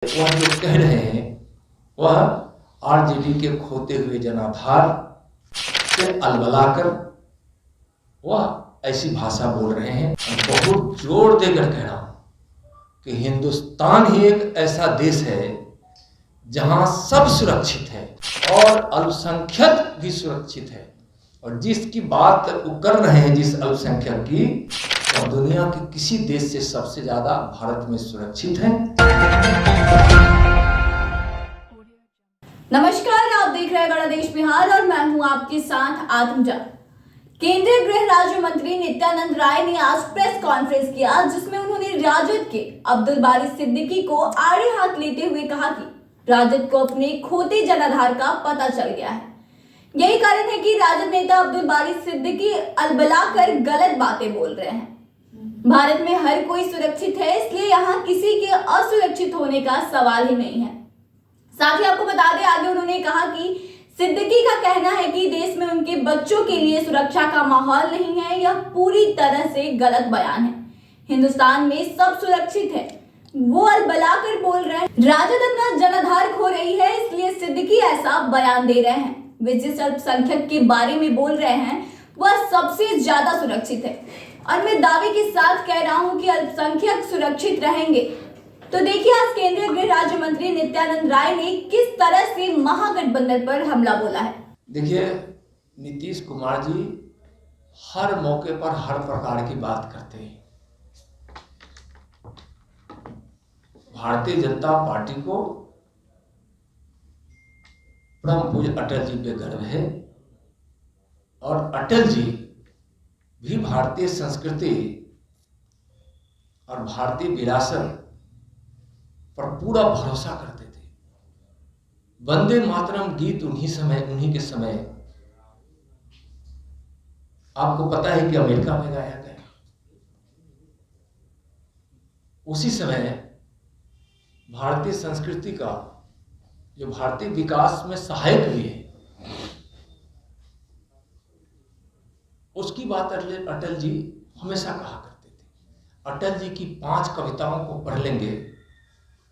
वह जो कह रहे हैं वह आरजेडी के खोते हुए जनाधार से अलबलाकर वह ऐसी भाषा बोल रहे हैं। बहुत जोर देकर कह रहा हूं कि हिंदुस्तान ही एक ऐसा देश है जहां सब सुरक्षित है और अल्पसंख्यक भी सुरक्षित है। और जिसकी बात वो कर रहे हैं जिस अल्पसंख्यक की, और दुनिया के किसी देश से सबसे ज्यादा भारत में सुरक्षित है। नमस्कार, आप देख रहे हैं बड़ा देश बिहार और मैं हूं आपके साथ आत्मजा। केंद्रीय गृह राज्य मंत्री नित्यानंद राय ने आज प्रेस कॉन्फ्रेंस किया, जिसमें उन्होंने राजद के अब्दुल बारी सिद्दीकी को आड़े हाथ लेते हुए कहा कि राजद को अपने खोते जनाधार का पता चल गया है। यही कारण है कि राजद नेता अब्दुल बारी सिद्दीकी अलबलाकर गलत बातें बोल रहे हैं। भारत में हर कोई सुरक्षित है, इसलिए यहाँ किसी के असुरक्षित होने का सवाल ही नहीं है। साथ ही आपको बता दें, आगे उन्होंने कहा कि सिद्दीकी का कहना है कि देश में उनके बच्चों के लिए सुरक्षा का माहौल नहीं है। यह पूरी तरह से गलत बयान है। हिंदुस्तान में सब सुरक्षित है, वो अलबलाकर बोल रहे हैं। राजद अपना जनाधार खो रही है, इसलिए सिद्दीकी ऐसा बयान दे रहे हैं। वे जिस अल्पसंख्यक के बारे में बोल रहे हैं वह सबसे ज्यादा सुरक्षित है, और मैं दावे के साथ कह रहा हूं कि अल्पसंख्यक सुरक्षित रहेंगे। तो देखिए, आज केंद्रीय गृह राज्य मंत्री नित्यानंद राय ने किस तरह से महागठबंधन पर हमला बोला है। देखिए, नीतीश कुमार जी हर मौके पर हर प्रकार की बात करते हैं। भारतीय जनता पार्टी को परम पूज्य अटल जी पे गर्व है, और अटल जी भी भारतीय संस्कृति और भारतीय विरासत पर पूरा भरोसा करते थे। वंदे मातरम गीत उन्हीं के समय आपको पता है कि अमेरिका में गाया गया। उसी समय भारतीय संस्कृति का जो भारतीय विकास में सहायक भी है, उसकी बात अटल जी हमेशा कहा करते थे। अटल जी की 5 कविताओं को पढ़ लेंगे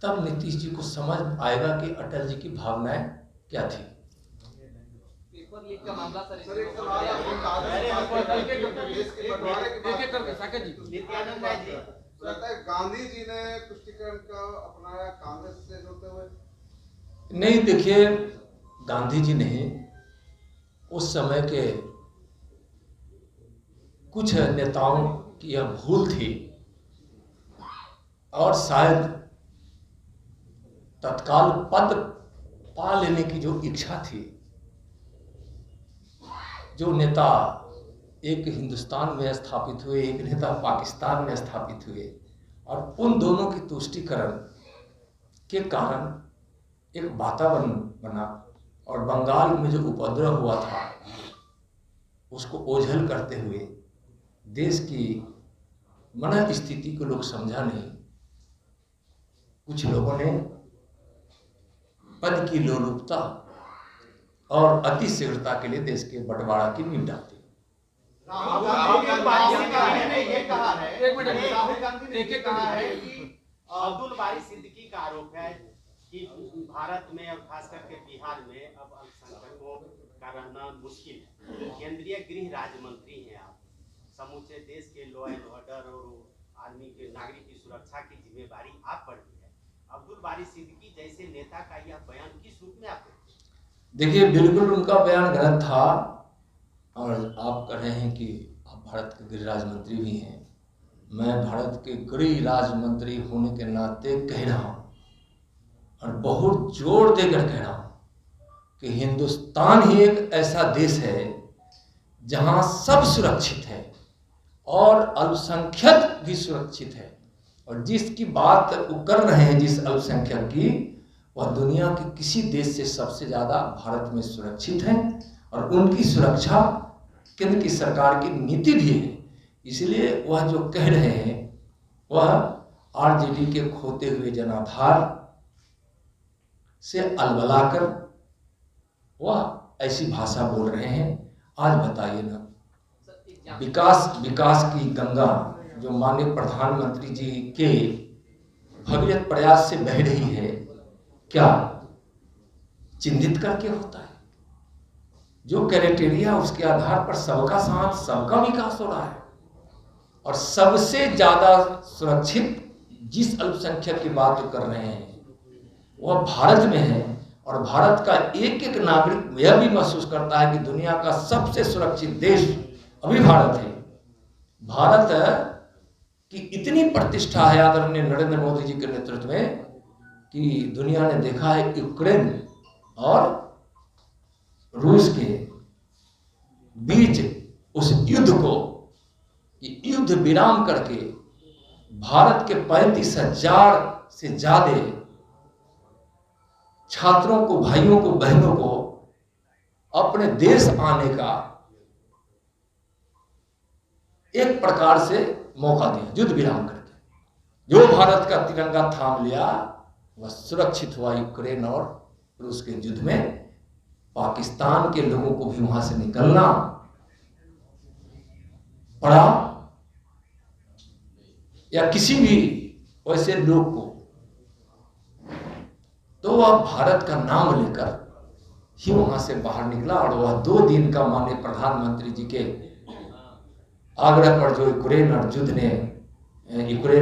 तब नीतीश जी को समझ आएगा कि अटल जी की भावनाएं क्या थी। पेपर लीक का मामला सर गांधी जी ने तुष्टीकरण का अपनाया, कांग्रेस से जुड़ते हुए नहीं। देखिए, गांधी जी नहीं, उस समय के कुछ नेताओं की यह भूल थी, और शायद तत्काल पद पा लेने की जो इच्छा थी, जो नेता एक हिंदुस्तान में स्थापित हुए, एक नेता पाकिस्तान में स्थापित हुए, और उन दोनों की तुष्टीकरण के कारण एक वातावरण बना, और बंगाल में जो उपद्रव हुआ था उसको ओझल करते हुए देश की मन स्थिति को लोग समझा नहीं। कुछ लोगों ने पद की लोलुपता और अति शीघ्रता के लिए देश के बंटवारा की नींव डालती। राहुल गांधी ने ये कहा है कि अब्दुल बारी सिद्दीकी का आरोप है कि भारत में और खास करके बिहार में अब अल्पसंख्यकों का रहना मुश्किल है। केंद्रीय गृह राज्य मंत्री हैं आप, समूचे देश के लॉ एंड ऑर्डर और आदमी के नागरिक की सुरक्षा की जिम्मेदारी आप पर भी है। अब्दुल बारी सिद्दीकी जैसे नेता का यह बयान किस रूप में आप देखते हैं? देखिए, बिल्कुल उनका बयान गलत था, और आप कह रहे हैं कि आप भारत के गृह राज्य मंत्री भी हैं। मैं भारत के गृह राज्य मंत्री होने के नाते कह रहा हूँ, और बहुत जोर देकर कह रहा हूँ कि हिंदुस्तान ही एक ऐसा देश है जहां सब सुरक्षित है और अल्पसंख्यक भी सुरक्षित है। और जिसकी बात वो कर रहे हैं जिस अल्पसंख्यक की, वह दुनिया के किसी देश से सबसे ज्यादा भारत में सुरक्षित है, और उनकी सुरक्षा केंद्र की सरकार की नीति भी है। इसलिए वह जो कह रहे हैं वह आरजेडी के खोते हुए जनाधार से अलबलाकर वह ऐसी भाषा बोल रहे हैं। आज बताइए ना, विकास की गंगा जो माननीय प्रधानमंत्री जी के भगीरथ प्रयास से बह रही है, क्या चिन्हित करके होता है? जो क्राइटेरिया उसके आधार पर सबका साथ, सबका विकास हो रहा है। और सबसे ज्यादा सुरक्षित जिस अल्पसंख्यक की बात कर रहे हैं वह भारत में है। और भारत का एक एक नागरिक यह भी महसूस करता है कि दुनिया का सबसे सुरक्षित देश अभी भारत है। भारत की इतनी प्रतिष्ठा है आदरणीय नरेंद्र मोदी जी के नेतृत्व में कि दुनिया ने देखा है यूक्रेन और रूस के बीच उस युद्ध को, कि युद्ध विराम करके भारत के 35,000 से ज्यादा छात्रों को, भाइयों को, बहनों को अपने देश आने का एक प्रकार से मौका दिया युद्ध विराम करके। जो भारत का तिरंगा थाम लिया वह सुरक्षित हुआ यूक्रेन और रूस के युद्ध में। पाकिस्तान के लोगों को भी वहां से निकलना पड़ा, या किसी भी वैसे लोग को, तो वह भारत का नाम लेकर ही वहां से बाहर निकला। और वह 2 दिन का माननीय प्रधानमंत्री जी के आग्रह पर जो यूक्रेन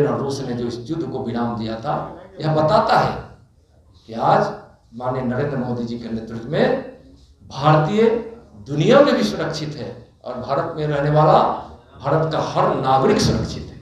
और रूस ने जो इस युद्ध को विराम दिया था, यह बताता है कि आज माननीय नरेंद्र मोदी जी के नेतृत्व में भारतीय दुनिया में भी सुरक्षित है और भारत में रहने वाला भारत का हर नागरिक सुरक्षित है।